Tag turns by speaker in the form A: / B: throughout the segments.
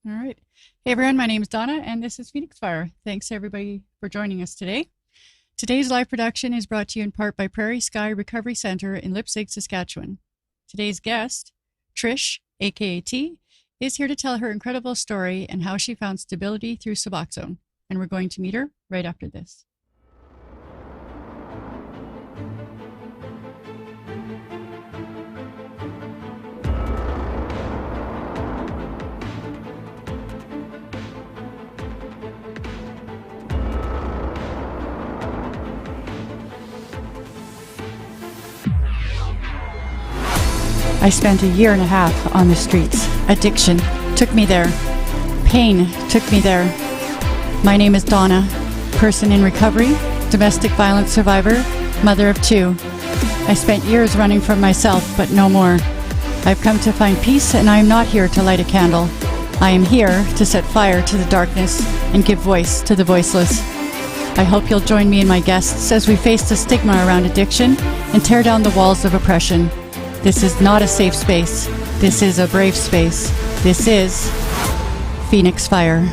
A: All right. Hey everyone, my name is Donna and this is Phoenix Fire. Thanks everybody for joining us today. Today's live production is brought to you in part by Prairie Sky Recovery Center in Leipzig, Saskatchewan. Today's guest, Trish, aka T, is here to tell her incredible story and how she found stability through Suboxone. And we're going to meet her right after this. I spent a year and a half on the streets. Addiction took me there. Pain took me there. My name is Donna, person in recovery, domestic violence survivor, mother of two. I spent years running from myself, but no more. I've come to find peace, and I am not here to light a candle. I am here to set fire to the darkness and give voice to the voiceless. I hope you'll join me and my guests as we face the stigma around addiction and tear down the walls of oppression. This is not a safe space. This is a brave space. This is Phoenix Fire.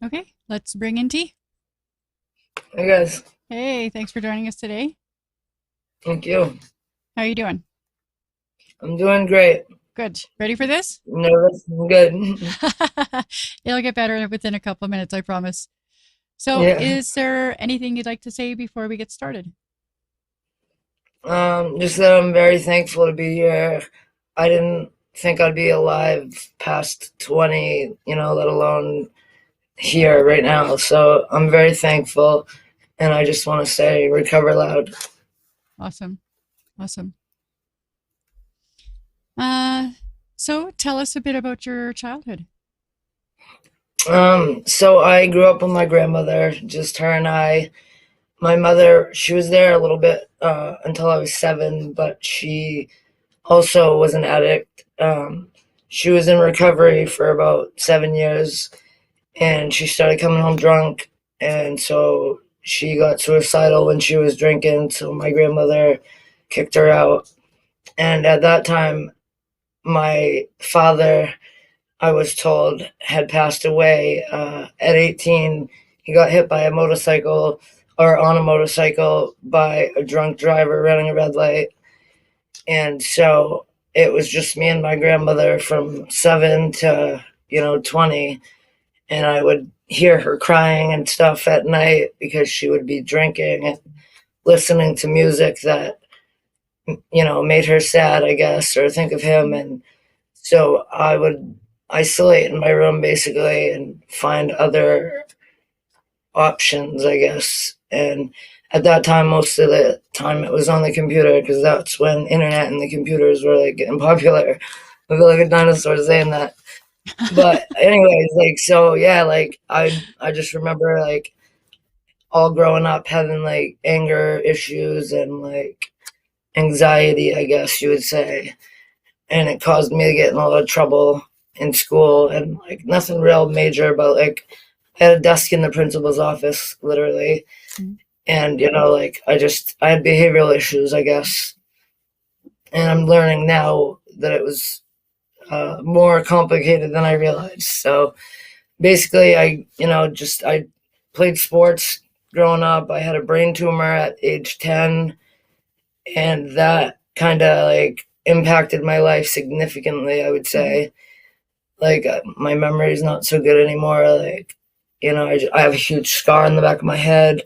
A: Okay, let's bring in T.
B: Hey guys,
A: Hey, thanks for joining us today.
B: thank you.
A: How are you doing?
B: I'm doing great.
A: Good. Ready for this?
B: Nervous, I'm good.
A: It'll get better within a couple of minutes, I promise. So,
B: Yeah.
A: is there anything you'd like to say before we get started?
B: Just that I'm very thankful to be here. I didn't think I'd be alive past 20, let alone here right now. So I'm very thankful, and I just want to say recover loud.
A: Awesome. Awesome. Uh, so tell us a bit about your childhood.
B: So I grew up with my grandmother, just her and I. My mother, she was there a little bit until I was 7, but she also was an addict. She was in recovery for about 7 years, and she started coming home drunk, and so she got suicidal when she was drinking. So my grandmother kicked her out, and at that time, my father, I was told, had passed away at 18. He got hit by a motorcycle or on a motorcycle by a drunk driver running a red light. And so it was just me and my grandmother from 7 to, 20. And I would hear her crying and stuff at night because she would be drinking and listening to music that, made her sad, I guess, or think of him. And so I would isolate in my room basically and find other options, I guess. And at that time, most of the time it was on the computer because that's when internet and the computers were like getting popular. I feel like a dinosaur saying that. But anyways, like so yeah, like I just remember like all growing up having like anger issues and like anxiety, I guess you would say. And it caused me to get in a lot of trouble in school and like nothing real major, but like I had a desk in the principal's office, literally.
A: Mm.
B: And, like I had behavioral issues, I guess. And I'm learning now that it was more complicated than I realized. So basically, I played sports growing up. I had a brain tumor at age 10, and that kind of like impacted my life significantly, I would say. Like my memory is not so good anymore. Like, I have a huge scar on the back of my head.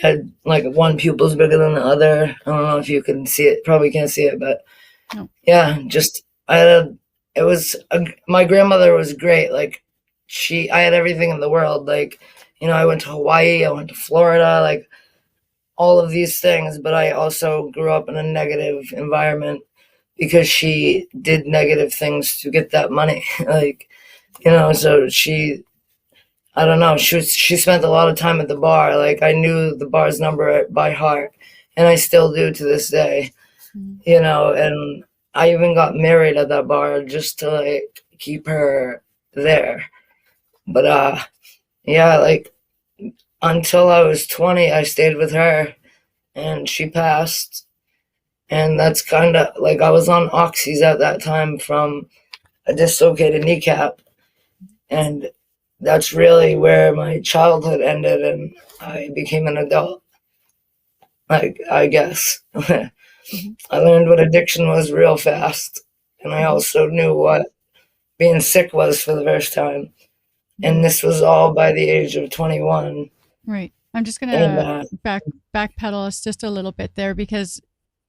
B: Had like one pupil's bigger than the other. I don't know if you can see it. Probably can't see it, but
A: No.
B: yeah, just I had a. It was my grandmother was great. Like I had everything in the world. Like, I went to Hawaii. I went to Florida. Like all of these things, but I also grew up in a negative environment because she did negative things to get that money. Like, so I don't know, she spent a lot of time at the bar. Like I knew the bar's number by heart, and I still do to this day.
A: Mm.
B: And I even got married at that bar just to like keep her there. But yeah, like until I was 20, I stayed with her, and she passed. And that's kind of like I was on oxys at that time from a dislocated kneecap, and that's really where my childhood ended, and I became an adult. I guess I
A: Hmm.
B: learned what addiction was real fast, and I
A: Hmm.
B: also knew what being sick was for the first time.
A: Hmm.
B: And this was all by the age of 21.
A: Right. I'm just
B: And
A: gonna backpedal us just a little bit there because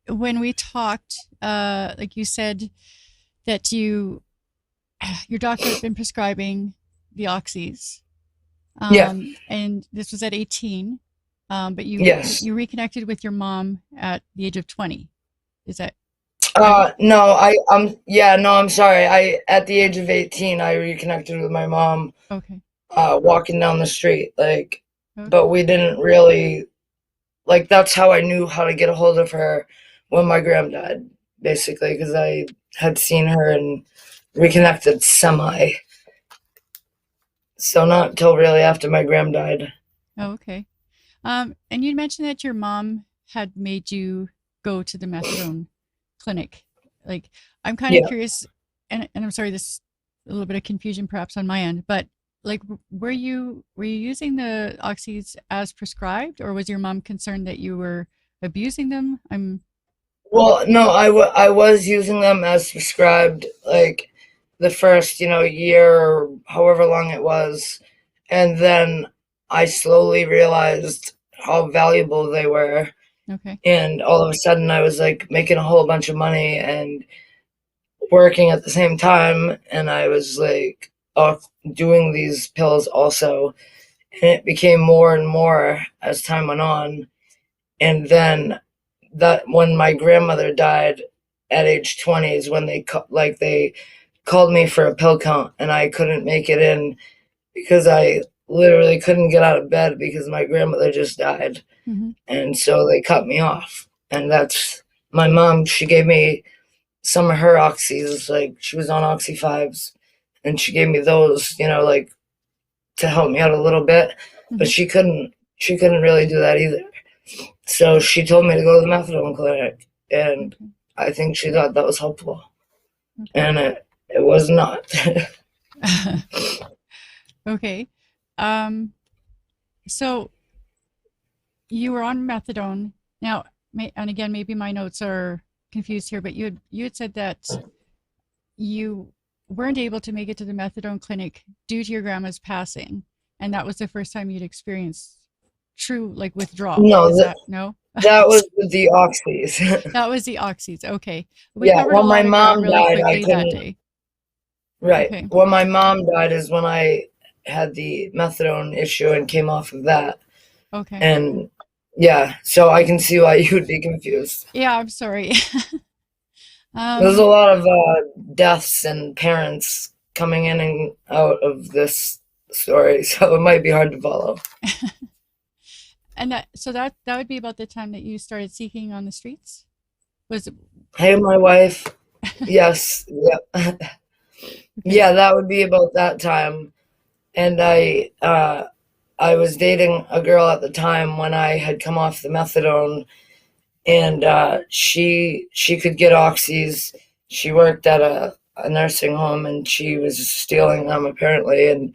A: when we talked, like you said that your doctor had been prescribing the oxys,
B: yeah,
A: and this was at 18, but
B: yes.
A: you reconnected with your mom at the age of 20. Is that right?
B: No, yeah, no, I'm sorry. At the age of 18, I reconnected with my mom,
A: Okay.
B: walking down the street, like, but
A: Okay.
B: we didn't really, like, that's how I knew how to get a hold of her when my gram died, basically, because I had seen her and reconnected semi. So not till really after my gram died.
A: Oh, okay. And you mentioned that your mom had made you go to the methadone clinic. Like, I'm kind of
B: Yeah.
A: curious, and I'm sorry, this a little bit of confusion perhaps on my end, but like, were you using the oxys as prescribed, or was your mom concerned that you were abusing them?
B: Well, no, I was using them as prescribed, like the first, year or however long it was. And then I slowly realized how valuable they were.
A: Okay.
B: And all of a sudden I was like making a whole bunch of money and working at the same time. And I was like doing these pills also. And it became more and more as time went on. And then that when my grandmother died at age 20 is when they called me for a pill count, and I couldn't make it in because I literally couldn't get out of bed because my grandmother just died.
A: Hmm.
B: And so they cut me off. And that's my mom. She gave me some of her oxys, like she was on oxy fives, and she gave me those, like to help me out a little bit. But
A: Hmm.
B: she couldn't really do that either. So she told me to go to the methadone clinic, and
A: Okay.
B: I think she thought that was helpful,
A: Okay.
B: and it was not.
A: Okay. Um, so you were on methadone. Now, and again, maybe my notes are confused here, but you had said that you weren't able to make it to the methadone clinic due to your grandma's passing, and that was the first time you'd experienced true like withdrawal.
B: No,
A: Is that no?
B: that was with the oxys.
A: That was the oxys. Okay, we
B: Yeah,
A: covered a
B: when my
A: lot of ground
B: mom
A: really
B: died, I
A: quickly that
B: couldn't.
A: day.
B: Right,
A: Okay.
B: when my mom died is when I had the methadone issue and came off of that,
A: Okay.
B: and yeah, so I can see why you would be confused.
A: Yeah, I'm sorry.
B: There's a
A: um,
B: lot of deaths and parents coming in and out of this story, so it might be hard to follow.
A: and that would be about the time that you started seeking on the streets. Was it
B: Hey, my wife. Yes. Yeah.
A: okay?
B: Yeah, that would be about that time. And I was dating a girl at the time when I had come off the methadone, and she could get oxys. She worked at a nursing home, and she was stealing them apparently, and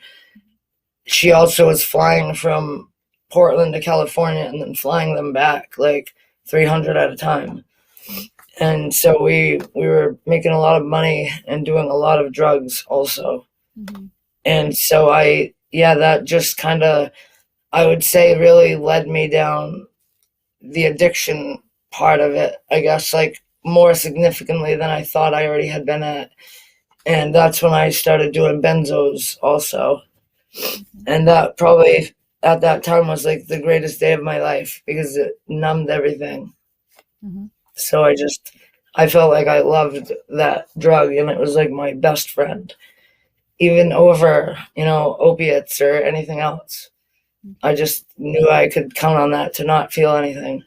B: she also was flying from Portland to California and then flying them back like 300 at a time. And so we were making a lot of money and doing a lot of drugs also.
A: Mm-hmm.
B: And so yeah, that just kind of, I would say, really led me down the addiction part of it, I guess, like more significantly than I thought I already had been at. And that's when I started doing benzos also.
A: Okay.
B: And that probably at that time was like the greatest day of my life because it numbed everything.
A: Mm-hmm.
B: So I felt like I loved that drug, and it was like my best friend, even over, opiates or anything else. I
A: Okay.
B: just knew I could count on that to not feel anything.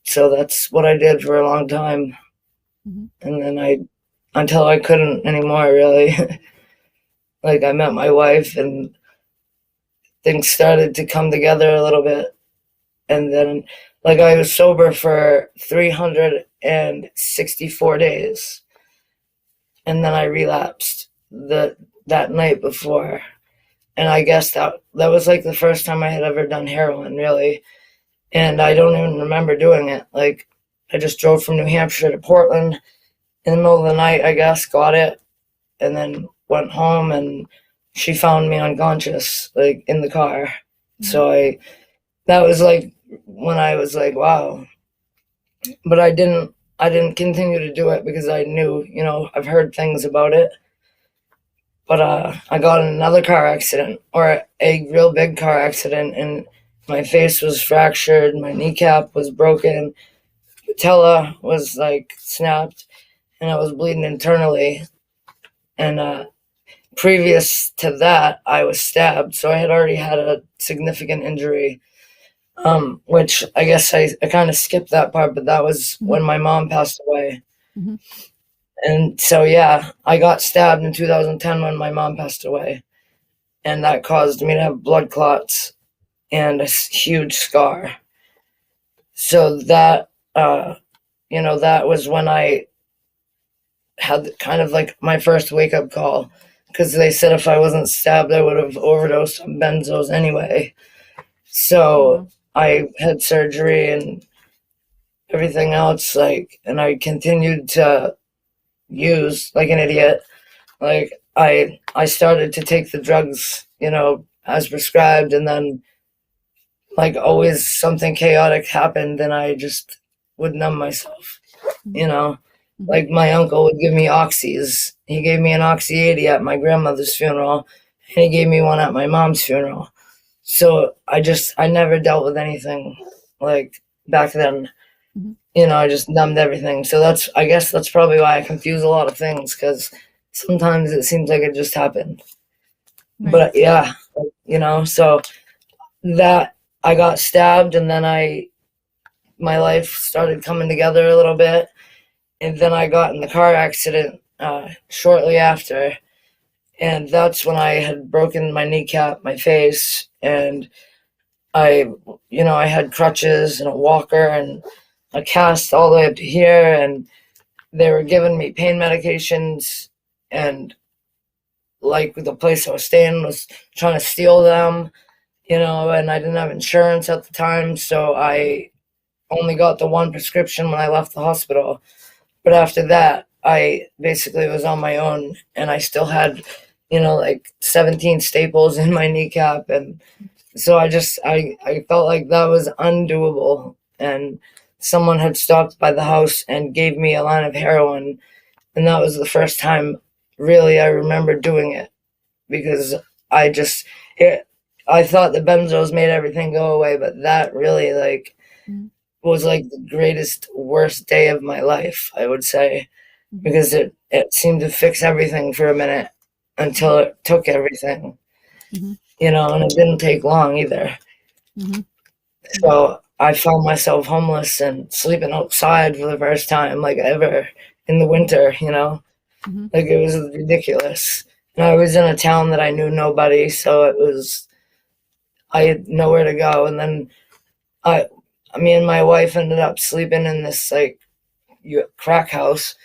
B: So that's what I did for a long time.
A: Mm-hmm.
B: And then until I couldn't anymore, really. Like I met my wife, and things started to come together a little bit. And then, like, I was sober for 364 days. And then I relapsed that night before. And I guess that was like the first time I had ever done heroin, really. And I don't even remember doing it. Like, I just drove from New Hampshire to Portland in the middle of the night, I guess, got it, and then went home, and she found me unconscious, like, in the car. Mm-hmm. So that was like when I was like, wow. But I didn't continue to do it because I knew, I've heard things about it. But I got in another car accident, or a real big car accident, and my face was fractured, my kneecap was broken, patella was like snapped, and I was bleeding internally. And previous to that, I was stabbed, so I had already had a significant injury, which I guess I kind of skipped that part, but that was when my mom passed away. Mm-hmm. And so, yeah, I got stabbed in 2010 when my mom passed away, and that caused me to have blood clots and a huge scar. So that, that was when I had kind of like my first wake-up call, because they said if I wasn't stabbed, I would have overdosed on benzos anyway. So I had surgery and everything else, and I continued to use like an idiot. Like, I started to take the drugs, as prescribed, and then, like, always something chaotic happened, and I just would numb myself, Like, my uncle would give me oxys. He gave me an Oxy 80 at my grandmother's funeral, and he gave me one at my mom's funeral. So I never dealt with anything, like, back then. Mm-hmm. I just numbed everything. So I guess that's probably why I confuse a lot of things, because sometimes it seems like it just happened. Right. But yeah, so that I got stabbed, and then my life started coming together a little bit. And then I got in the car accident shortly after. And that's when I had broken my kneecap, my face, and I had crutches and a walker and a cast all the way up to here, and they were giving me pain medications, and like the place I was staying was trying to steal them, and I didn't have insurance at the time, so I only got the one prescription when I left the hospital. But after that, I basically was on my own, and I still had, like 17 staples in my kneecap. And so I felt like that was undoable. And someone had stopped by the house and gave me a line of heroin. And that was the first time really I remember doing it, because I thought the benzos made everything go away, but that really was like the greatest, worst day of my life, I would say, because it seemed to fix everything for a minute until it took everything, and it didn't take long either. Mm-hmm. So I found myself homeless and sleeping outside for the first time, like, ever in the winter, like, it was ridiculous. And I was in a town that I knew nobody, so I had nowhere to go. And then me and my wife ended up sleeping in this, like, crack house.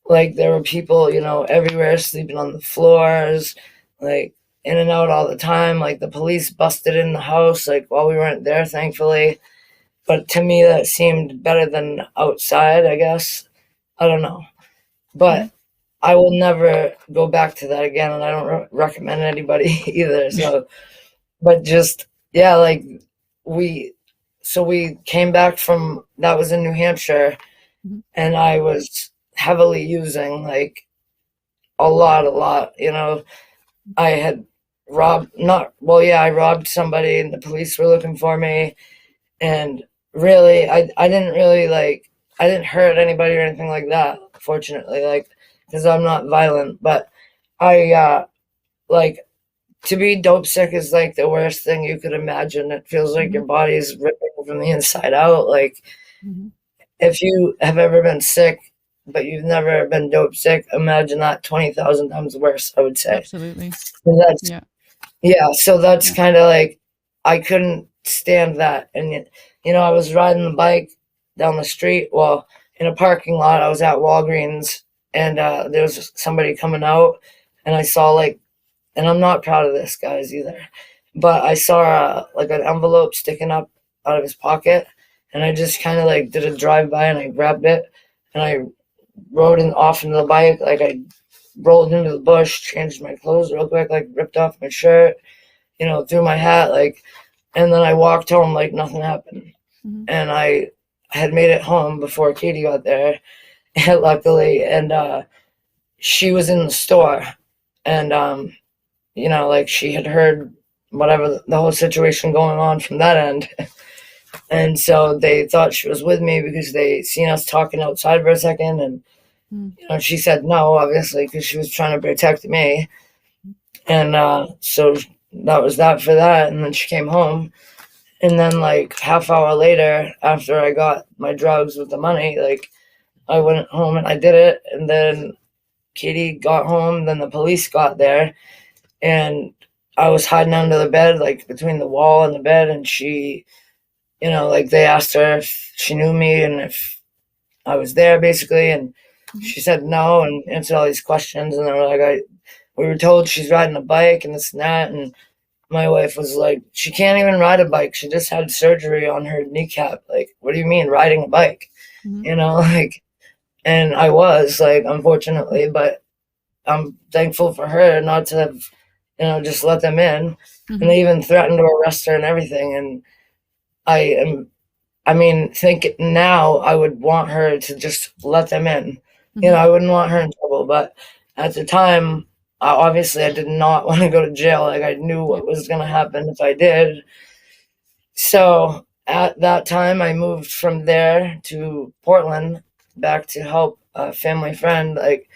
B: Like, there were people, everywhere, sleeping on the floors, like, in and out all the time. Like, the police busted in the house, like, while we weren't there, thankfully. But to me, that seemed better than outside, I guess. I don't know. But I will never go back to that again, and I don't recommend anybody either. So, but just, yeah, like, we came back from, that was in New Hampshire, and I was heavily using, like, a lot, I had I robbed somebody, and the police were looking for me, and really, I didn't really, like, I didn't hurt anybody or anything like that, fortunately, like, because I'm not violent, but like, to be dope sick is, like, the worst thing you could imagine. It feels like your body is ripping from the inside out. Like, if you have ever been sick, but you've never been dope sick, imagine that 20,000 times worse, I would say.
A: Absolutely.
B: So that's kind of like, I couldn't stand that. And, I was riding the bike down the street. Well, in a parking lot, I was at Walgreens, and there was somebody coming out, and I saw like, and I'm not proud of this, guys, either, but I saw like an envelope sticking up out of his pocket, and I just kind of like did a drive by, and I grabbed it, and I rode off into the bike. Like I rolled into the bush, changed my clothes real quick, like ripped off my shirt, threw my hat, like, and then I walked home like nothing happened.
A: Mm-hmm.
B: And I had made it home before Katie got there, luckily, and she was in the store, and like she had heard whatever the whole situation going on from that end. And so they thought she was with me because they seen us talking outside for a second, and she said no, obviously, because she was trying to protect me. And so that was that for that. And then she came home, and then like half hour later, after I got my drugs with the money, like I went home and I did it. And then Katie got home, then the police got there, and I was hiding under the bed, like between the wall and the bed, and she, like they asked her if she knew me and if I was there, basically, and she said no, and answered all these questions, and they were like, we were told she's riding a bike and this and that, and my wife was like, she can't even ride a bike. She just had surgery on her kneecap. Like, what do you mean riding a bike? Like, and I was like, unfortunately, but I'm thankful for her not to have, just let them in. And they even threatened to arrest her and everything. And think now I would want her to just let them in. I wouldn't want her in trouble. But at the time, obviously, I did not want to go to jail. Like, I knew what was going to happen if I did. So at that time, I moved from there to Portland, back to help a family friend. Like,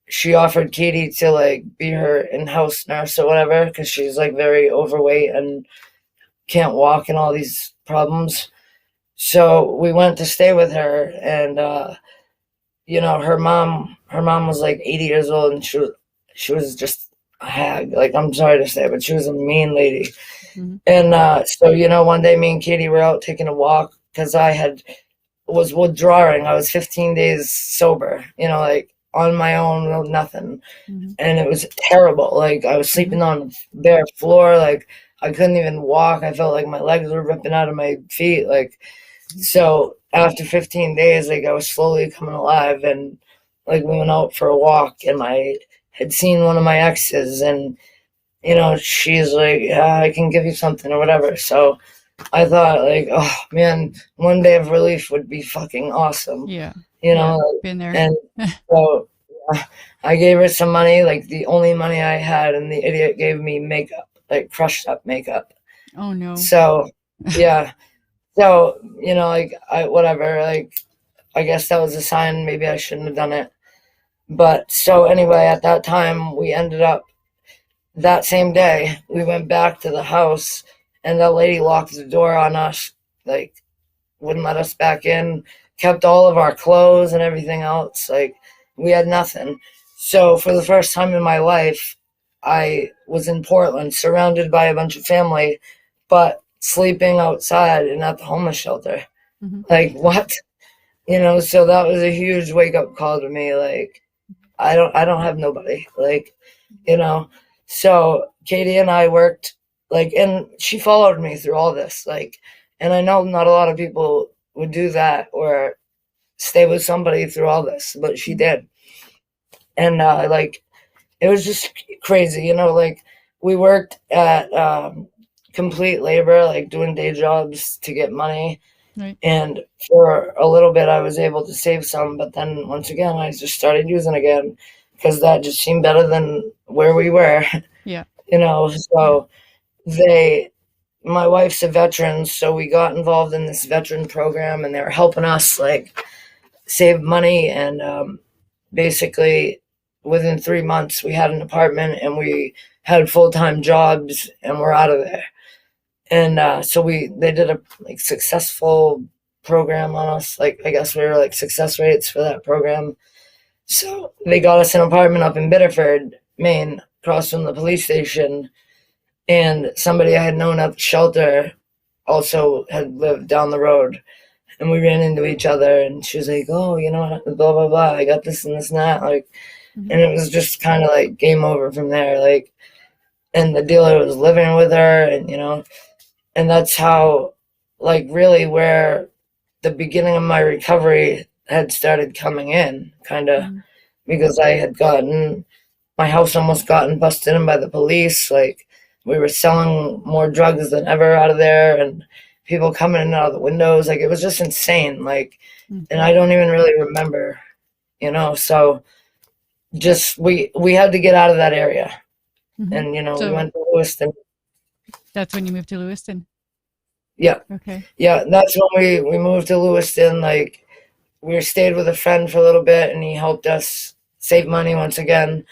B: she offered Katie to like be her in-house nurse or whatever, because she's like very overweight and can't walk and all these problems. So we went to stay with her, and her mom was like 80 years old, and she was just a hag. Like, I'm sorry to say, but she was a mean lady. And so one day me and Katie were out taking a walk, because I was withdrawing. I was 15 days sober, like on my own, no nothing. And it was terrible. Like, I was sleeping on the bare floor. Like, I couldn't even walk. I felt like my legs were ripping out of my feet. Like, so after 15 days, like, I was slowly coming alive, and like we went out for a walk, and I had seen one of my exes, and she's like, yeah, I can give you something or whatever. So I thought, like, oh man, one day of relief would be fucking awesome.
A: Yeah.
B: Been there. And so I gave her some money, like the only money I had, and the idiot gave me makeup, like crushed up makeup.
A: Oh no.
B: So yeah. So, like, whatever, like, I guess that was a sign. Maybe I shouldn't have done it. But so anyway, at that time, we ended up, that same day, we went back to the house, and the lady locked the door on us, like, wouldn't let us back in, kept all of our clothes and everything else. Like, we had nothing. So for the first time in my life, I was in Portland, surrounded by a bunch of family, but sleeping outside and at the homeless shelter. Like, what? So that was a huge wake-up call to me. Like, I don't have nobody. Like, so Katie and I worked, like, and she followed me through all this. Like, and I know not a lot of people would do that or stay with somebody through all this, but she did. And like, it was just crazy. Like, we worked at complete labor, like doing day jobs to get money.
A: Right.
B: And for a little bit, I was able to save some, but then once again, I just started using again, because that just seemed better than where we were.
A: Yeah.
B: So my wife's a veteran, so we got involved in this veteran program, and they were helping us like save money. And basically, within 3 months, we had an apartment, and we had full-time jobs, and we're out of there. And so they did a like successful program on us. Like, I guess we were like success rates for that program. So they got us an apartment up in Biddeford, Maine, across from the police station. and somebody I had known at the shelter also had lived down the road, and we ran into each other, and she was like, "Oh, blah blah blah. I got this and this and that." Like,
A: Hmm.
B: and it was just kind of like game over from there. Like, and the dealer was living with her, and and that's how, like, really where the beginning of my recovery had started coming in, kind of,
A: Hmm.
B: because I had gotten my house almost gotten busted in by the police. Like, we were selling more drugs than ever out of there, and people coming in and out of the windows. Like, it was just insane. Like, and
A: Hmm.
B: I don't even really remember, So just we had to get out of that area,
A: Hmm.
B: and we
A: So
B: went to Lewiston.
A: that's when you moved to Lewiston.
B: Yeah,
A: Okay.
B: yeah. That's when we moved to Lewiston. Like, we stayed with a friend for a little bit, and he helped us save money once again.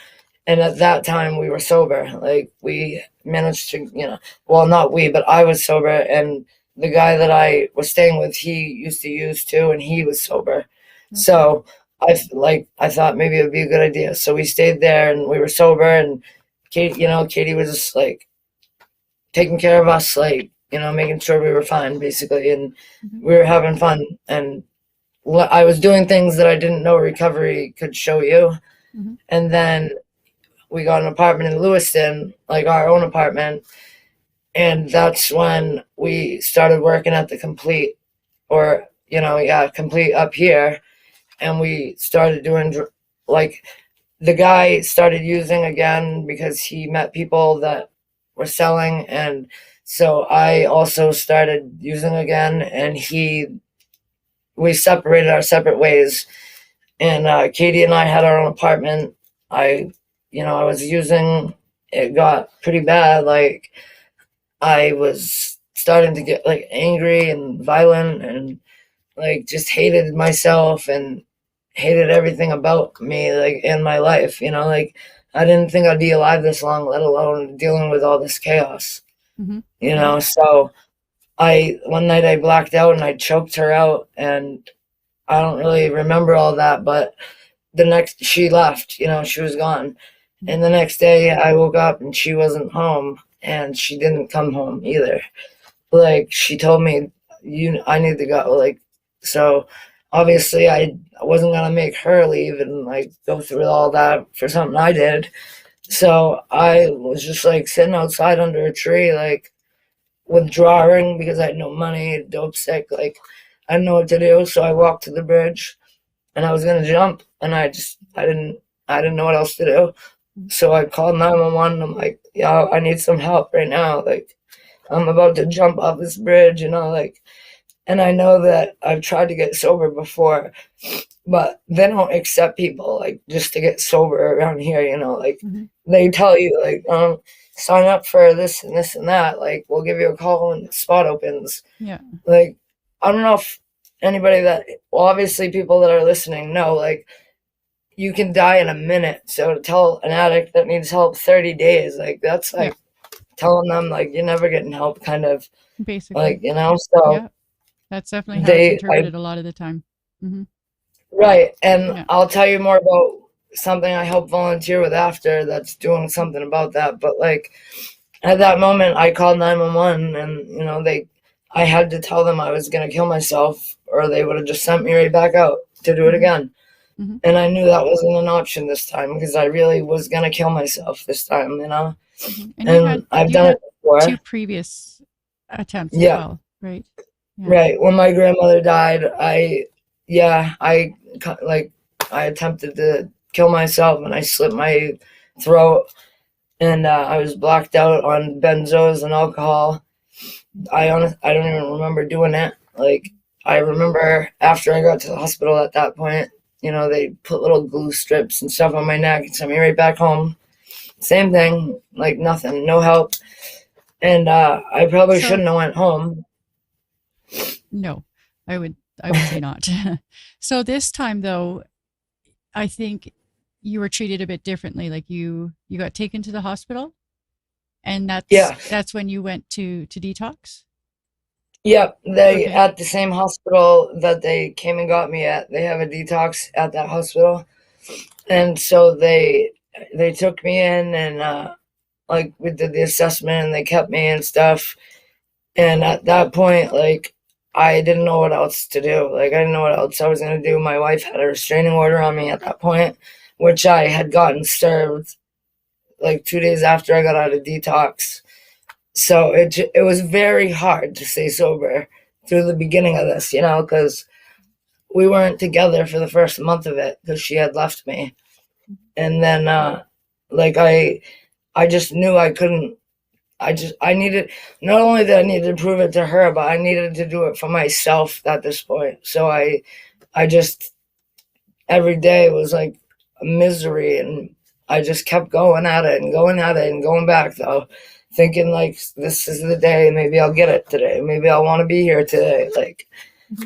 B: And at that time, we were sober. Like, we managed to, well, not we, but I was sober, and the guy that I was staying with, he used to use too, and he was sober.
A: Okay.
B: So I thought maybe it would be a good idea. So we stayed there, and we were sober, and Katie was just like taking care of us, like, making sure we were fine, basically, and
A: Hmm.
B: we were having fun. And I was doing things that I didn't know recovery could show you.
A: Hmm.
B: And then we got an apartment in Lewiston, like our own apartment, and that's when we started working at the Complete, or yeah, Complete up here, and we started doing, like, the guy started using again because he met people that were selling, and so I also started using again, and we separated our separate ways, and Katie and I had our own apartment. I was using. It got pretty bad. Like, I was starting to get like angry and violent, and like just hated myself and hated everything about me, like, in my life. Like, I didn't think I'd be alive this long, let alone dealing with all this chaos.
A: Hmm.
B: So I one night I blacked out and I choked her out, and I don't really remember all that, but the next she left, she was gone.
A: Hmm.
B: And the next day I woke up and she wasn't home, and she didn't come home either. Like, she told me, I need to go. Like, so obviously I wasn't gonna make her leave and like go through all that for something I did. So I was just like sitting outside under a tree, like withdrawing because I had no money, dope sick, like I didn't know what to do. So I walked to the bridge and I was gonna jump, and I didn't know what else to do. So I called 911. I'm like, yo, I need some help right now. Like, I'm about to jump off this bridge, like, and I know that I've tried to get sober before, but they don't accept people like just to get sober around here, like,
A: Hmm.
B: they tell you like, sign up for this and this and that. Like, we'll give you a call when the spot opens.
A: Yeah.
B: Like, I don't know if anybody that, well, obviously people that are listening know, like, you can die in a minute. So to tell an addict that needs help 30 days, like, that's
A: Yeah.
B: like telling them like you're never getting help, kind of, like,
A: Basically.
B: so
A: Yeah. That's definitely how it's
B: I
A: interpreted a lot of the time. Hmm.
B: right. And
A: Yeah.
B: I'll tell you more about something I help volunteer with after that's doing something about that. But like, at that moment I called 911, and I had to tell them I was going to kill myself, or they would have just sent me right back out to do it
A: Hmm.
B: again.
A: Hmm.
B: And I knew that wasn't an option this time, because I really was going to kill myself this time,
A: Hmm. And
B: and I've
A: you
B: done it
A: had two
B: before.
A: previous attempts as
B: Yeah.
A: well, right? Yeah.
B: Right. When my grandmother died, yeah, like, I attempted to kill myself, and I slit my throat, and I was blacked out on benzos and alcohol. I don't even remember doing it. Like, I remember after I got to the hospital at that point, they put little glue strips and stuff on my neck and sent me right back home. Same thing, like nothing, no help. And I probably
A: So
B: shouldn't have went home.
A: no, I would say not. So this time though, I think you were treated a bit differently. Like you got taken to the hospital, and that's
B: Yeah.
A: that's when you went to detox.
B: Yep, they
A: Okay.
B: at the same hospital that they came and got me at. They have a detox at that hospital, and so they took me in, and like we did the assessment and they kept me and stuff. And at that point, like, I didn't know what else to do. Like, I didn't know what else I was going to do. My wife had a restraining order on me at that point, which I had gotten served like 2 days after I got out of detox. So it was very hard to stay sober through the beginning of this, because we weren't together for the first month of it because she had left me. And then, like, I just knew I couldn't. I needed, not only that I needed to prove it to her, but I needed to do it for myself at this point. So I just, every day was like a misery, and I just kept going at it and going at it and going back, though, thinking like, this is the day, maybe I'll get it today. Maybe I'll want to be here today. Like,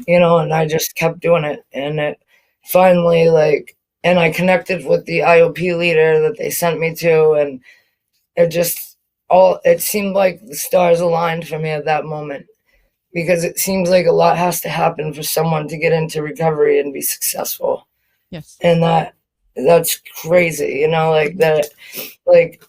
B: and I just kept doing it. And it finally, like, and I connected with the IOP leader that they sent me to, and it seemed like the stars aligned for me at that moment, because it seems like a lot has to happen for someone to get into recovery and be successful.
A: Yes.
B: And that's crazy, like that, like,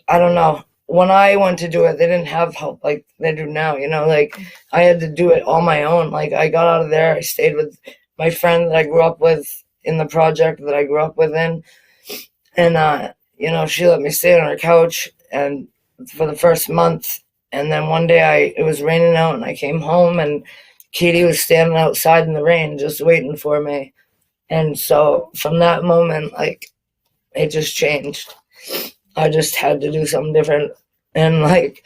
B: I don't know. When I went to do it, they didn't have help like they do now, like I had to do it on my own. Like, I got out of there, I stayed with my friend that I grew up with in the project that I grew up within. And, she let me stay on her couch and for the first month. And then one day it was raining out and I came home and Katie was standing outside in the rain just waiting for me. And so from that moment, like, it just changed. I just had to do something different. And like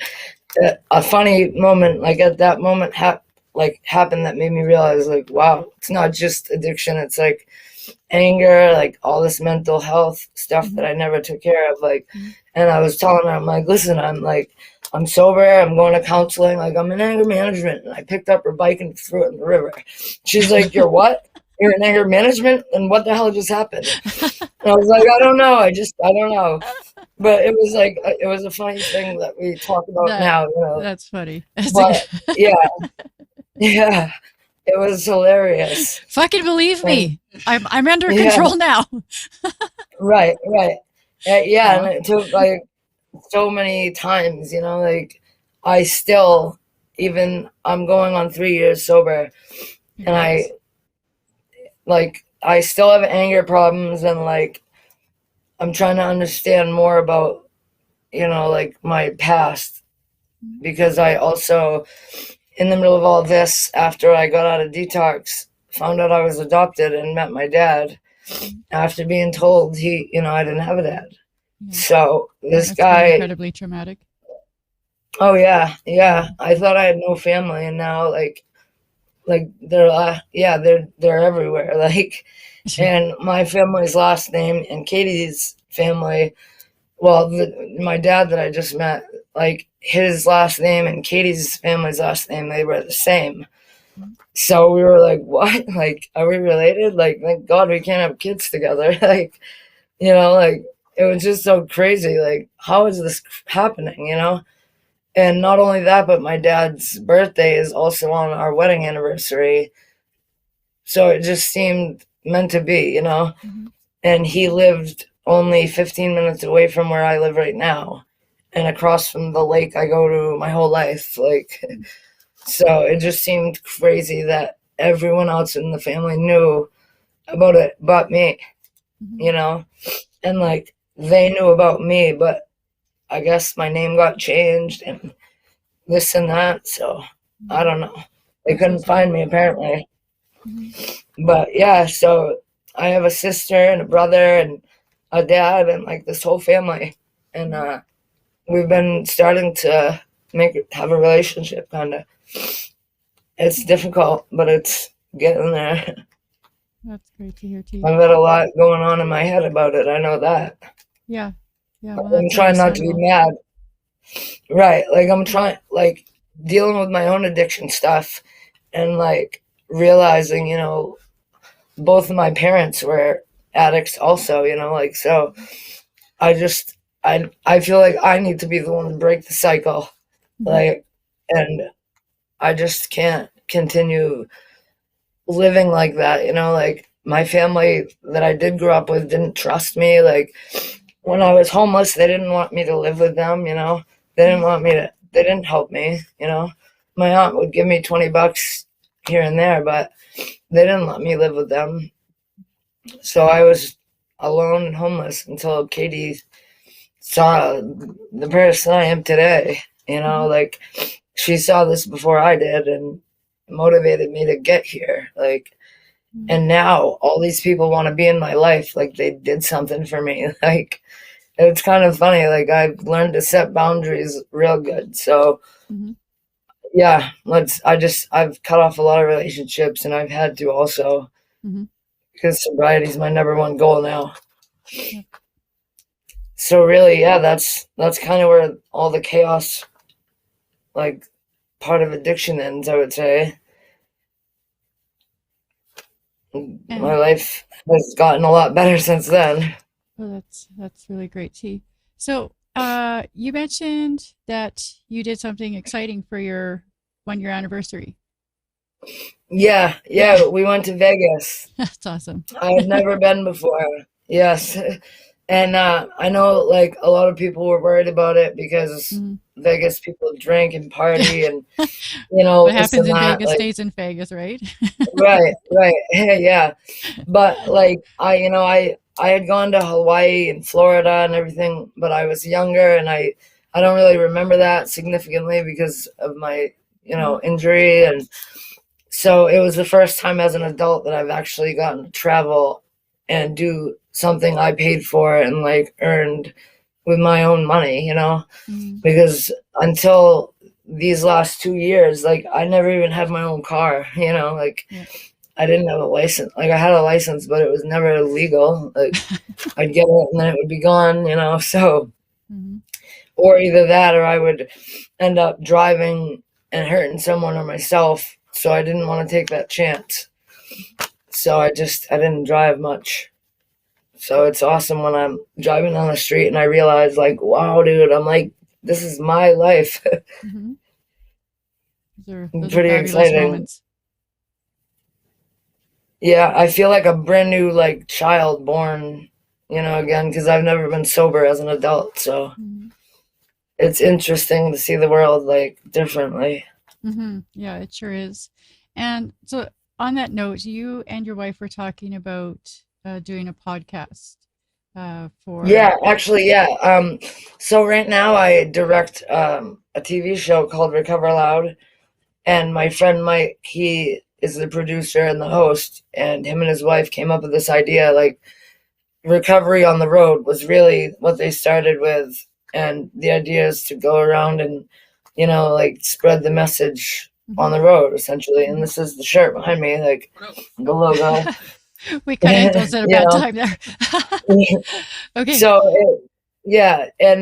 B: a funny moment, like at that moment happened that made me realize, like, wow, it's not just addiction. It's like anger, like all this mental health stuff that I never took care of. Like, and I was telling her, I'm like, listen, I'm sober, I'm going to counseling, like, I'm in anger management. And I picked up her bike and threw it in the river. She's like, you're what? You're in anger management? And what the hell just happened? And I was like, I don't know. I don't know. But it was like, it was a funny thing that we talk about now,
A: That's funny.
B: But yeah, it was hilarious.
A: Fucking believe me. I'm under control now.
B: Right. Yeah, and it took like so many times, like I still, I'm going on 3 years sober, and I still have anger problems, and like I'm trying to understand more about, like my past, because I also, in the middle of all this, after I got out of detox, found out I was adopted and met my dad after being told I didn't have a dad. So this guy,
A: incredibly traumatic.
B: Oh yeah. I thought I had no family, and now like they're everywhere. Like, and my family's last name and Katie's family. Well, my dad that I just met, like his last name and Katie's family's last name, they were the same. So we were like, what? Like, are we related? Like, thank God we can't have kids together. Like, like, it was just so crazy. Like, how is this happening, And not only that, but my dad's birthday is also on our wedding anniversary. So it just seemed meant to be, And he lived only 15 minutes away from where I live right now, and across from the lake I go to my whole life. Like, so it just seemed crazy that everyone else in the family knew about it but me, and like they knew about me, but I guess my name got changed and this and that. So I don't know. They couldn't find me apparently. But yeah, so I have a sister and a brother and a dad and like this whole family. And we've been starting to have a relationship, kind of. It's difficult, but it's getting there.
A: That's great to hear too.
B: I've got a lot going on in my head about it. I know that.
A: Yeah. Well,
B: I'm trying not to be mad. Right. Like I'm trying, like dealing with my own addiction stuff and like realizing, both of my parents were addicts also, like, so I feel like I need to be the one to break the cycle. Like, and I just can't continue living like that, like my family that I did grow up with didn't trust me. Like when I was homeless, they didn't want me to live with them, you know. They didn't help me, you know. My aunt would give me $20 here and there, but they didn't let me live with them. So I was alone and homeless until Katie saw the person I am today, you know,
A: Mm-hmm.
B: like she saw this before I did and motivated me to get here. Like,
A: Mm-hmm.
B: and now all these people want to be in my life, like they did something for me. Like, it's kind of funny. Like, I've learned to set boundaries real good. So,
A: Mm-hmm.
B: yeah, I've cut off a lot of relationships and I've had to also
A: Mm-hmm.
B: because sobriety is my number one goal now.
A: Yep.
B: So really, yeah, that's kind of where all the chaos, like part of addiction ends, I would say. My
A: And
B: life has gotten a lot better since then.
A: oh, that's really great, T. So, you mentioned that you did something exciting for your 1 year anniversary.
B: Yeah,
A: Yeah,
B: yeah, we went to Vegas.
A: that's awesome.
B: I had never been before. Yes. And I know like a lot of people were worried about it because
A: Mhm.
B: Vegas people drink and party and you know
A: What
B: this
A: happens
B: and
A: in
B: that.
A: Vegas
B: Like
A: stays in Vegas, right?
B: right, right. Yeah. But like I had gone to Hawaii and Florida and everything, but I was younger and I don't really remember that significantly because of my, you
A: Mhm.
B: know, injury and so it was the first time as an adult that I've actually gotten to travel and do something I paid for and like earned with my own money, you know?
A: Mhm.
B: Because until these last 2 years, like I never even had my own car, you know, like
A: Yeah.
B: I didn't have a license. Like I had a license, but it was never legal. Like I'd get it and then it would be gone, you know. So,
A: Mhm.
B: or either that, or I would end up driving and hurting someone or myself. So I didn't want to take that chance. So I didn't drive much. So it's awesome when I'm driving down the street and I realize like, wow, dude, I'm like, this is my life.
A: Mhm. Those are
B: Pretty
A: fabulous
B: exciting.
A: moments.
B: Yeah, I feel like a brand new like child born, you know, again because I've never been sober as an adult. So
A: Mhm.
B: it's interesting to see the world like differently.
A: Mhm. Yeah, it sure is. And so, on that note, you and your wife were talking about doing a podcast for.
B: Yeah, actually, yeah. So right now I direct a TV show called Recover Loud, and my friend Mike, he is the producer and the host, and him and his wife came up with this idea. Like recovery on the road was really what they started with, and the idea is to go around and, you know, like spread the message on
A: Mhm.
B: the road essentially. And
A: Mhm.
B: this is the shirt behind me, like the logo.
A: We kind of hit those at a
B: You
A: bad
B: know.
A: time there. Okay.
B: So yeah, and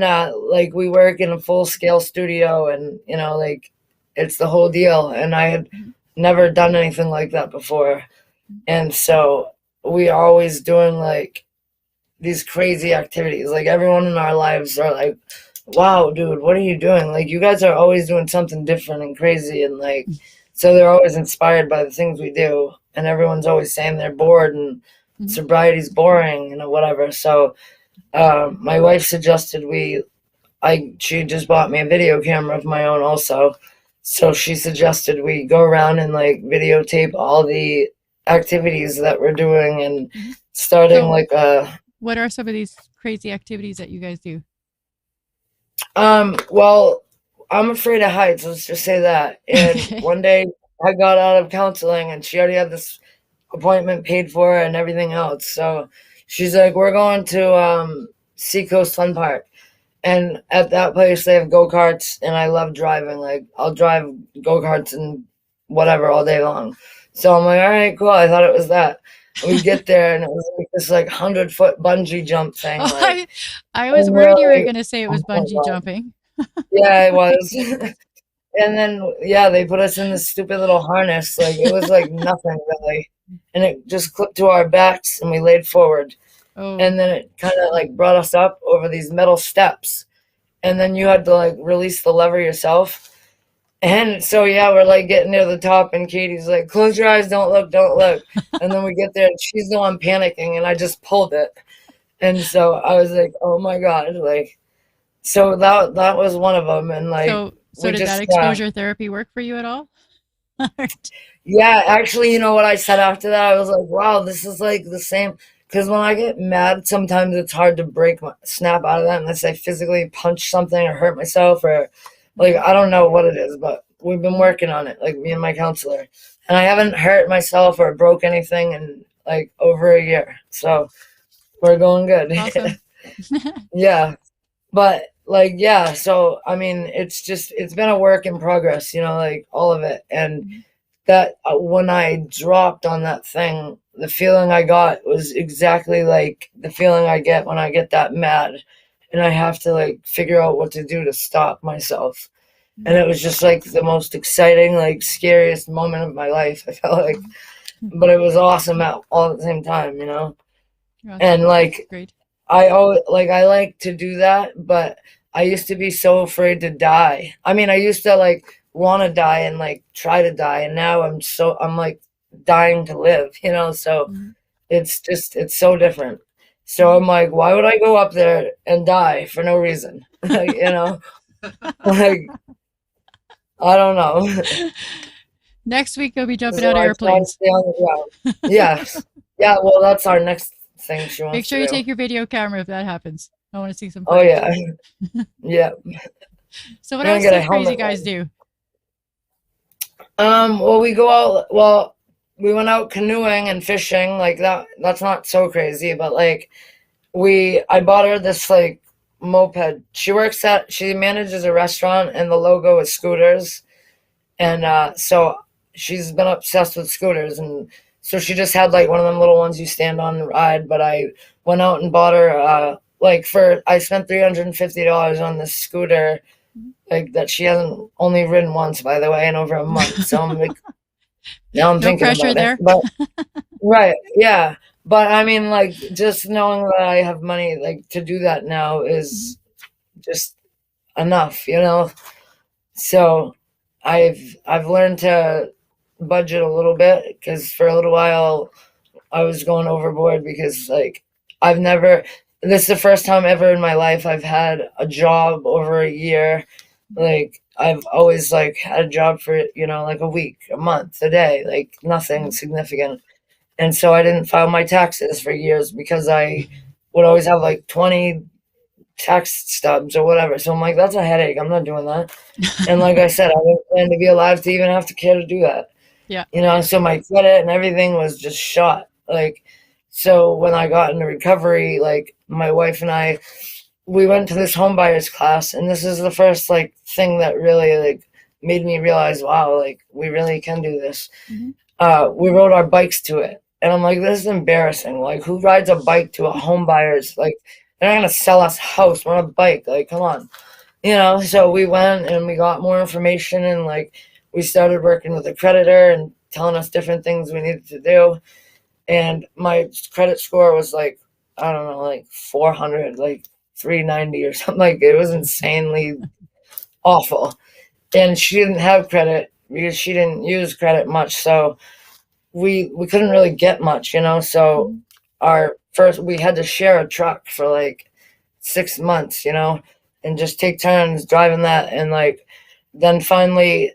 B: like we work in a full scale studio, and you know, like it's the whole deal. And I had
A: Mhm.
B: never done anything like that before, and so we are always doing like these crazy activities. Like everyone in our lives are like, "Wow, dude, what are you doing?" Like you guys are always doing something different and crazy, and like so they're always inspired by the things we do, and everyone's always saying they're bored and
A: Mhm.
B: sobriety's boring, you know, whatever. So my wife suggested she just bought me a video camera of my own also. So she suggested we go around and like videotape all the activities that we're doing and
A: Mhm.
B: starting
A: So,
B: like a,
A: what are some of these crazy activities that you guys do?
B: well, I'm afraid of heights, let's just say that. And
A: Okay.
B: one day I got out of counseling and she already had this appointment paid for and everything else. So she's like, we're going to Seacoast Fun Park. And at that place, they have go karts, and I love driving. Like, I'll drive go karts and whatever all day long. So I'm like, all right, cool. I thought it was that. We get there, and it was like this like 100-foot bungee jump thing.
A: Oh,
B: Like,
A: I was
B: and we're
A: worried you were
B: like,
A: going to say it was
B: oh my
A: bungee
B: god,
A: jumping.
B: yeah, it was. And then yeah, they put us in this stupid little harness. Like it was like nothing really, and it just clipped to our backs, and we laid forward.
A: Oh.
B: And then it kind of like brought us up over these metal steps, and then you had to like release the lever yourself. And so yeah, we're like getting near the top, and Katie's like, "Close your eyes, don't look, don't look." And then we get there, and she's the one panicking, and I just pulled it, And so I was like, oh my God, like, so that was one of them. And like,
A: So
B: we
A: did that
B: just,
A: exposure therapy work for you at all?
B: yeah, actually, you know what I said after that? I was like, wow, this is like the same. Because when I get mad, sometimes it's hard to snap out of that unless I physically punch something or hurt myself or like,
A: Mhm,
B: I don't know what it is, but we've been
A: mhm.
B: working on it, like me and my counselor. And I haven't hurt myself or broke anything in like over a year. So we're going good.
A: Awesome.
B: Yeah. But like, yeah, so I mean, it's been a work in progress, like all of it. And
A: Mhm.
B: that when I dropped on that thing, the feeling I got was exactly like the feeling I get when I get that mad and I have to like figure out what to do to stop myself. And it
A: Mhm.
B: was just like the most exciting, like scariest moment of my life, I felt like.
A: Mhm. Mhm.
B: But it was awesome all at the same time. And
A: Awesome.
B: like
A: Great.
B: I like to do that, but I used to be so afraid to die. I mean, I used to like want to die and like try to die, and now I'm like dying to live. So
A: Mhm.
B: it's so different. So
A: Mhm.
B: I'm like, why would I go up there and die for no reason? Like I don't know.
A: Next week you'll be jumping
B: So
A: out of
B: I try to
A: airplanes.
B: stay on the ground. Yes. Yeah, well, that's our next thing she
A: Make
B: wants
A: sure
B: to
A: you
B: do.
A: take your video camera if that happens. I want to see some
B: Oh
A: footage.
B: yeah. Yeah.
A: So what
B: We're gonna
A: else
B: get a
A: do crazy
B: helmet.
A: guys do?
B: Well, we go out. Well, we went out canoeing and fishing. Like that. That's not so crazy, but like I bought her this like moped. She manages a restaurant, and the logo is scooters. And so she's been obsessed with scooters, and so she just had like one of them little ones you stand on and ride. But I went out and bought her I spent $350 on this scooter like that she hasn't only ridden once, by the way, in over a month. So I'm like, now I'm
A: No
B: thinking
A: pressure
B: about it.
A: there.
B: But right, yeah. But I mean, like, just knowing that I have money, like, to do that now
A: Mhm.
B: is just enough. So I've learned to budget a little bit because for a little while I was going overboard because like I've never. This is the first time ever in my life I've had a job over a year. Like I've always like had a job for like a week, a month, a day, like nothing
A: Mhm.
B: significant. And so I didn't file my taxes for years because I would always have like 20 tax stubs or whatever. So I'm like, that's a headache. I'm not doing that. And like I said, I didn't plan to be alive to even have to care to do that.
A: Yeah.
B: So my credit and everything was just shot. Like, so when I got into recovery, like my wife and I, we went to this home buyers class, and this is the first like thing that really like made me realize, wow, like we really can do this.
A: Mhm.
B: We rode our bikes to it, and I'm like, this is embarrassing. Like, who rides a bike to a home buyers? Like, they're not gonna sell us a house. We're on a bike. Like, come on. So we went and we got more information, and like we started working with a creditor and telling us different things we needed to do. And my credit score was like, I don't know, like 400, like 390 or something. Like it was insanely awful. And she didn't have credit because she didn't use credit much. So we couldn't really get much. So
A: Mhm.
B: our first we had to share a truck for like 6 months, and just take turns driving that. And like then finally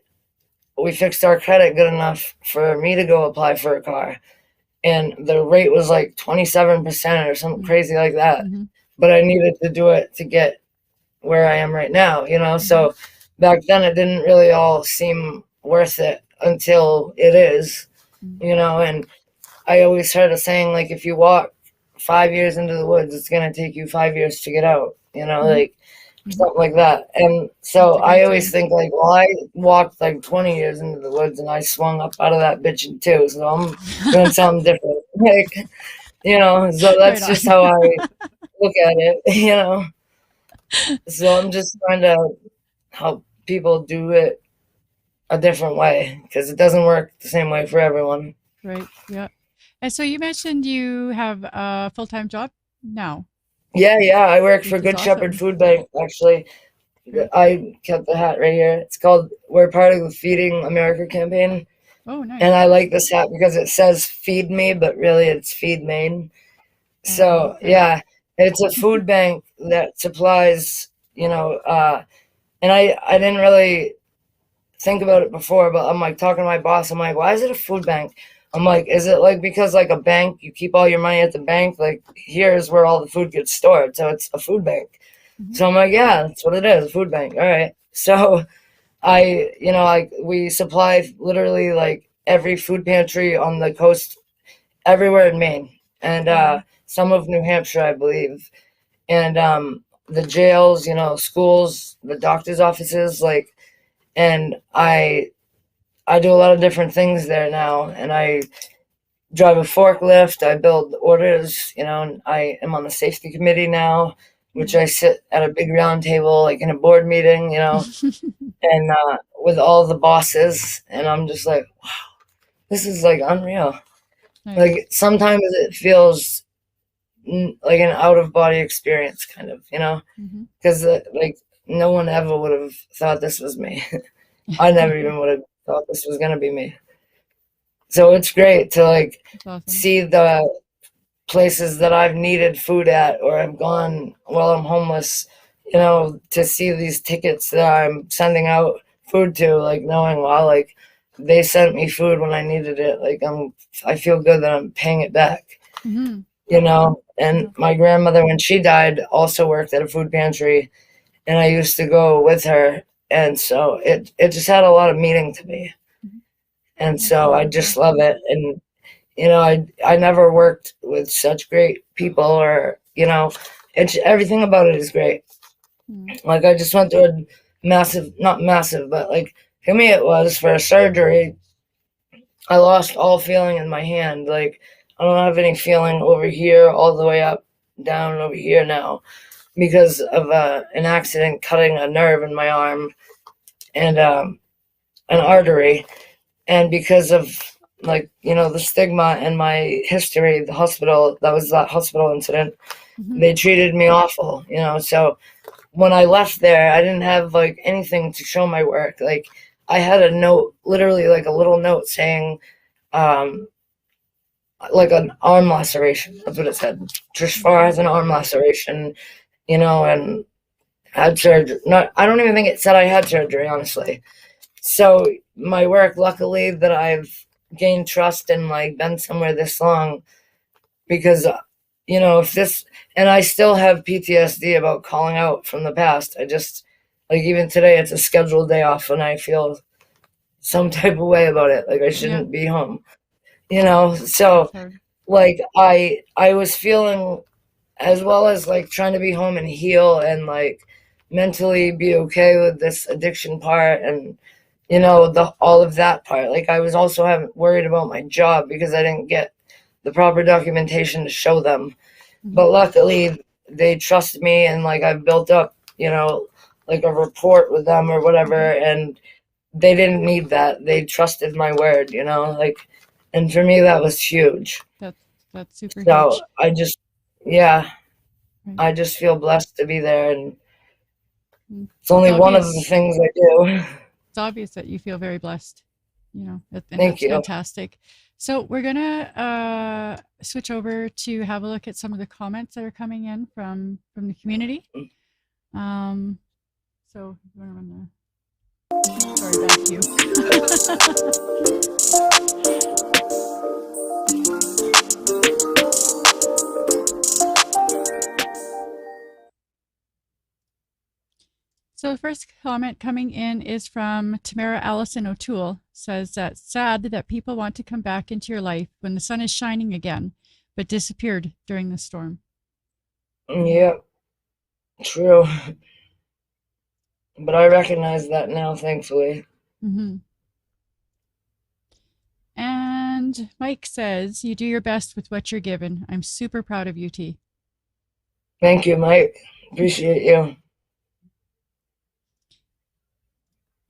B: we fixed our credit good enough for me to go apply for a car. And the rate was like 27% or something
A: Mhm.
B: crazy like that.
A: Mhm.
B: But I needed to do it to get where I am right now.
A: Mhm.
B: So back then it didn't really all seem worth it until it
A: Mhm.
B: and I always heard a saying like if you walk 5 years into the woods, it's gonna take you 5 years to get out,
A: Mhm.
B: like
A: Mhm.
B: something like that. And
A: That's
B: so
A: a
B: I
A: great
B: always
A: saying.
B: think like, well, I walked like 20 years into the woods and I swung up out of that bitch in two, so I'm doing something different. So
A: Right
B: that's
A: on.
B: just how I look at it. So I'm just trying to help people do it a different way because it doesn't work the same way for everyone.
A: Right. Yeah. And so you mentioned you have a full-time job now,
B: Yeah, yeah. I work for
A: which is
B: Good Shepherd
A: awesome.
B: Food Bank, actually.
A: Great.
B: I kept the hat right here. We're part of the Feeding America campaign.
A: Oh,
B: And
A: nice.
B: I like this hat because it says feed me, but really it's feed Maine. So
A: Okay.
B: yeah. It's a food bank that supplies, and I didn't really think about it before, but I'm like talking to my boss. I'm like, why is it a food bank? I'm like, is it like because like a bank, you keep all your money at the bank? Like here's where all the food gets stored, so it's a food bank.
A: Mm-hmm.
B: So I'm like, yeah, that's what it is, a food bank. All right. So like we supply literally like every food pantry on the coast, everywhere in Maine, and
A: Wow.
B: some of New Hampshire, I believe, and the jails, schools, the doctor's offices, like, and I do a lot of different things there now, and I drive a forklift. I build orders, and I am on the safety committee now, which
A: Yeah.
B: I sit at a big round table, like in a board meeting, and with all the bosses, and I'm just like, this is like unreal.
A: Nice.
B: Like sometimes it feels like an out of body experience, kind of,
A: Mm-hmm.
B: because like no one ever would have thought this was me. I never even would have thought this was gonna be me. So it's great to like
A: That's awesome.
B: see the places that I've needed food at or I've gone while I'm homeless, to see these tickets that I'm sending out food to, like knowing, wow, like they sent me food when I needed it. Like I feel good that I'm paying it back,
A: Mm-hmm.
B: And
A: Yeah.
B: my grandmother, when she died, also worked at a food pantry, and I used to go with her, and so it just had a lot of meaning to me,
A: Mhm.
B: and
A: That's
B: so I
A: wonderful.
B: just love it. And I never worked with such great people, or it's everything about it is great.
A: Mm.
B: Like I just went through a massive, not massive, but like for me it was for a surgery. I lost all feeling in my hand. Like I don't have any feeling over here, all the way up, down over here now, because of an accident cutting a nerve in my arm and an artery, and because of like the stigma and my history, the hospital, that was that hospital incident,
A: Mm-hmm.
B: they treated me awful, so when I left there I didn't have like anything to show my work. Like I had a note, literally like a little note saying um like an arm laceration, that's what it said. Just far
A: Okay.
B: as an arm laceration, and had surgery. Not, I don't even think it said I had surgery, honestly. So my work, luckily, that I've gained trust and like been somewhere this long, because if this, and I still have PTSD about calling out from the past. I just, like, even today it's a scheduled day off and I feel some type of way about it, like I
A: Yeah.
B: shouldn't be home,
A: That's
B: so
A: hard.
B: like I was feeling, as well as like trying to be home and heal and like mentally be okay with this addiction part, and the all of that part. Like I was also having worried about my job because I didn't get the proper documentation to show them.
A: Mm-hmm.
B: But luckily they trust me, and like I've built up, like a rapport with them or
A: Mm-hmm.
B: whatever, and they didn't need that. They trusted my word, like, and for me that was huge.
A: That's that's super
B: So
A: huge.
B: I just, yeah,
A: Right.
B: I just feel blessed to be there, and
A: Mm.
B: it's
A: It's
B: only one of the
A: obvious.
B: things I do.
A: It's obvious that you feel very blessed. And
B: Thank
A: that's
B: you.
A: fantastic. So we're gonna switch over to have a look at some of the comments that are coming in from the community. Um, so you wanna run sorry, back you. So the first comment coming in is from Tamara Allison O'Toole. Says that sad that people want to come back into your life when the sun is shining again, but disappeared during the storm.
B: Yeah, true. But I recognize that now, thankfully.
A: Mm-hmm. And Mike says, you do your best with what you're given. I'm super proud of you, T.
B: Thank you, Mike. Appreciate you.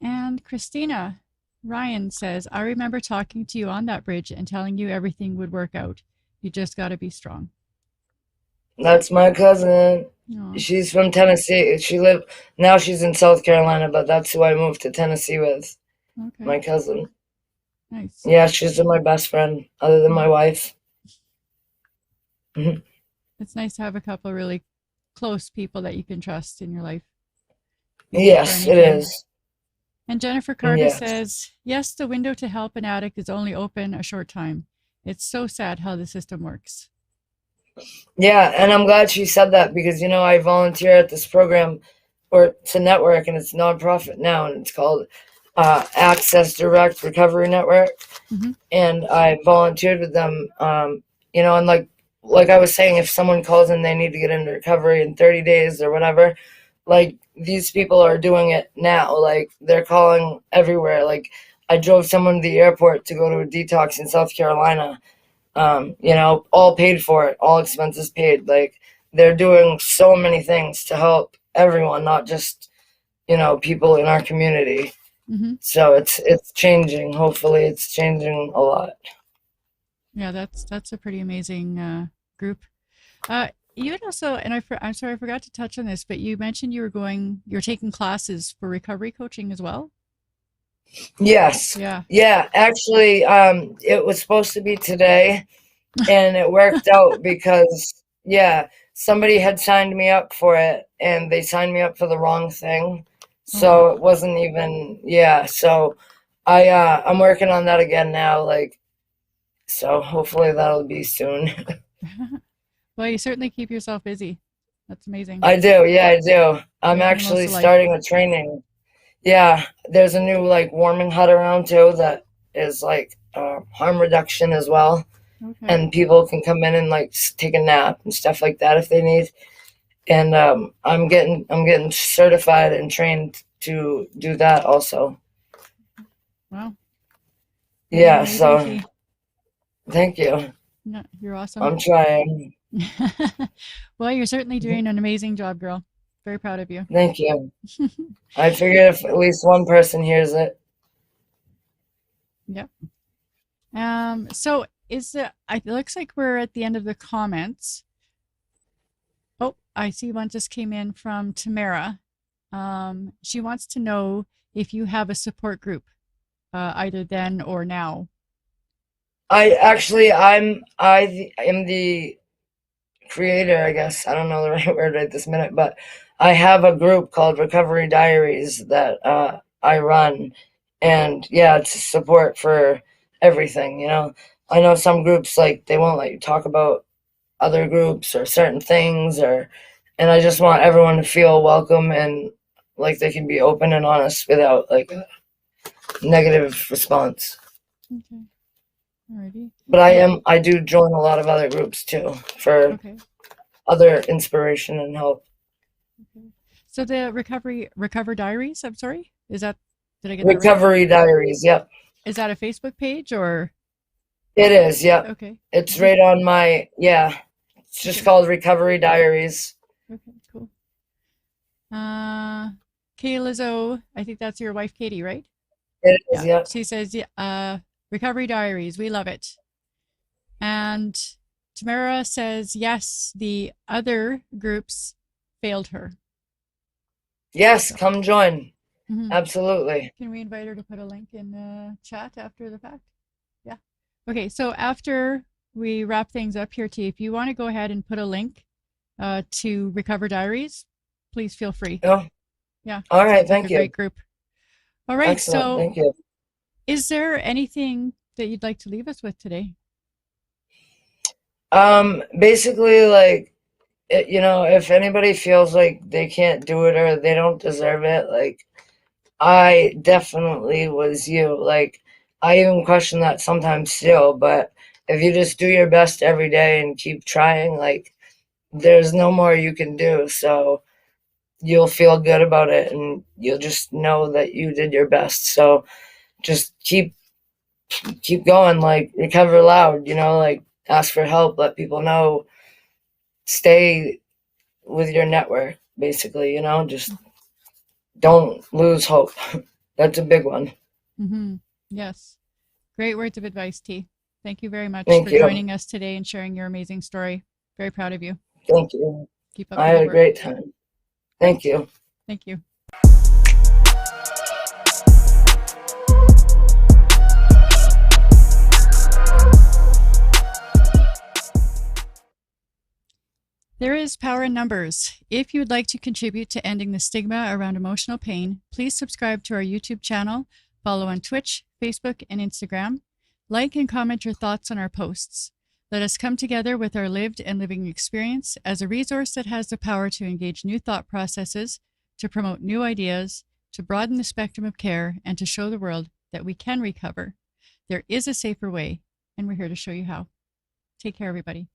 A: And Christina Ryan says, I remember talking to you on that bridge and telling you everything would work out. You just got to be strong.
B: That's my cousin.
A: Aw,
B: She's from Tennessee. Now she's in South Carolina, but that's who I moved to Tennessee with.
A: okay.
B: My cousin.
A: Nice.
B: Yeah, she's my best friend, other than my
A: Mhm.
B: wife. Mhm.
A: It's nice to have a couple of really close people that you can trust in your life. Be there for
B: Yes, it
A: anything.
B: is.
A: And Jennifer Carter
B: Yes.
A: says, yes, the window to help an addict is only open a short time. It's so sad how the system works.
B: Yeah, and I'm glad she said that because, I volunteer at this program, or it's a network, and it's nonprofit now, and it's called Access Direct Recovery Network.
A: Mm-hmm.
B: And I volunteered with them, and like I was saying, if someone calls and they need to get into recovery in 30 days or whatever, like these people are doing it now. Like they're calling everywhere. Like I drove someone to the airport to go to a detox in South Carolina. All paid for it, all expenses paid. Like they're doing so many things to help everyone, not just, people in our community.
A: Mm-hmm.
B: So it's changing. Hopefully it's changing a lot.
A: Yeah, that's a pretty amazing group. You had also, and I'm sorry, I forgot to touch on this, but you mentioned you're taking classes for recovery coaching as well.
B: Yes.
A: Yeah.
B: Yeah. Actually, it was supposed to be today, and it worked out because, somebody had signed me up for it, and they signed me up for the wrong thing. So it wasn't even, So I'm working on that again now. Like, so hopefully that'll be soon.
A: Well, you certainly keep yourself busy. That's amazing.
B: I do. Yeah, I do. I'm
A: Making the most
B: actually
A: of life.
B: starting a training. Yeah, there's a new warming hut around too that is harm reduction as well,
A: Okay.
B: and people can come in and take a nap and stuff like that if they need. And I'm getting certified and trained to do that also.
A: Wow.
B: Yeah.
A: Amazing,
B: So
A: T.
B: thank you.
A: No, you're awesome.
B: I'm trying.
A: Well, you're certainly doing an amazing job, girl. Very proud of you.
B: Thank you. I figured if at least one person hears it.
A: Yep. So it looks like we're at the end of the comments. Oh, I see one just came in from Tamara. She wants to know if you have a support group, either then or now. I
B: am the creator, I guess. I don't know the right word right this minute, but I have a group called Recovery Diaries that I run, and it's support for everything. I know some groups they won't let you talk about other groups or certain things, and I just want everyone to feel welcome and like they can be open and honest without a negative response.
A: Okay. Alrighty.
B: But I do join a lot of other groups too for other inspiration and help.
A: Okay. So the Recover Diaries, I'm sorry, did I get that
B: Recovery
A: right?
B: Diaries, yep.
A: Is that a Facebook page or?
B: It is, yep.
A: Okay.
B: It's right on my, it's just called Recovery Diaries.
A: Okay, cool. Kayla Zoe, I think that's your wife, Katie, right?
B: It is,
A: yeah.
B: Yep.
A: She says, Recovery Diaries, we love it. And Tamara says, yes, the other groups failed her.
B: Yes, come join.
A: Mm-hmm.
B: Absolutely.
A: Can we invite her to put a link in the chat after the fact? Yeah. Okay, so after we wrap things up here, T, if you want to go ahead and put a link to Recover Diaries, please feel free.
B: Oh.
A: Yeah.
B: All right, thank you.
A: Great group. All right,
B: excellent.
A: So
B: thank you.
A: Is there anything that you'd like to leave us with today?
B: Basically, if anybody feels like they can't do it or they don't deserve it, I definitely was you. I even question that sometimes still, but if you just do your best every day and keep trying, there's no more you can do. So you'll feel good about it and you'll just know that you did your best. So just keep going, recover loud, ask for help, let people know, stay with your network, basically, just don't lose hope. That's a big one.
A: Mm-hmm. Yes. Great words of advice, T. Thank you very much
B: Thank
A: for
B: you.
A: joining us today and sharing your amazing story. Very proud of you.
B: Thank you.
A: Keep up
B: I
A: the
B: had
A: good
B: a
A: work.
B: great time. Thank you.
A: Thank you. There is power in numbers. If you would like to contribute to ending the stigma around emotional pain, please subscribe to our YouTube channel, follow on Twitch, Facebook, and Instagram. Like and comment your thoughts on our posts. Let us come together with our lived and living experience as a resource that has the power to engage new thought processes, to promote new ideas, to broaden the spectrum of care, and to show the world that we can recover. There is a safer way, and we're here to show you how. Take care, everybody.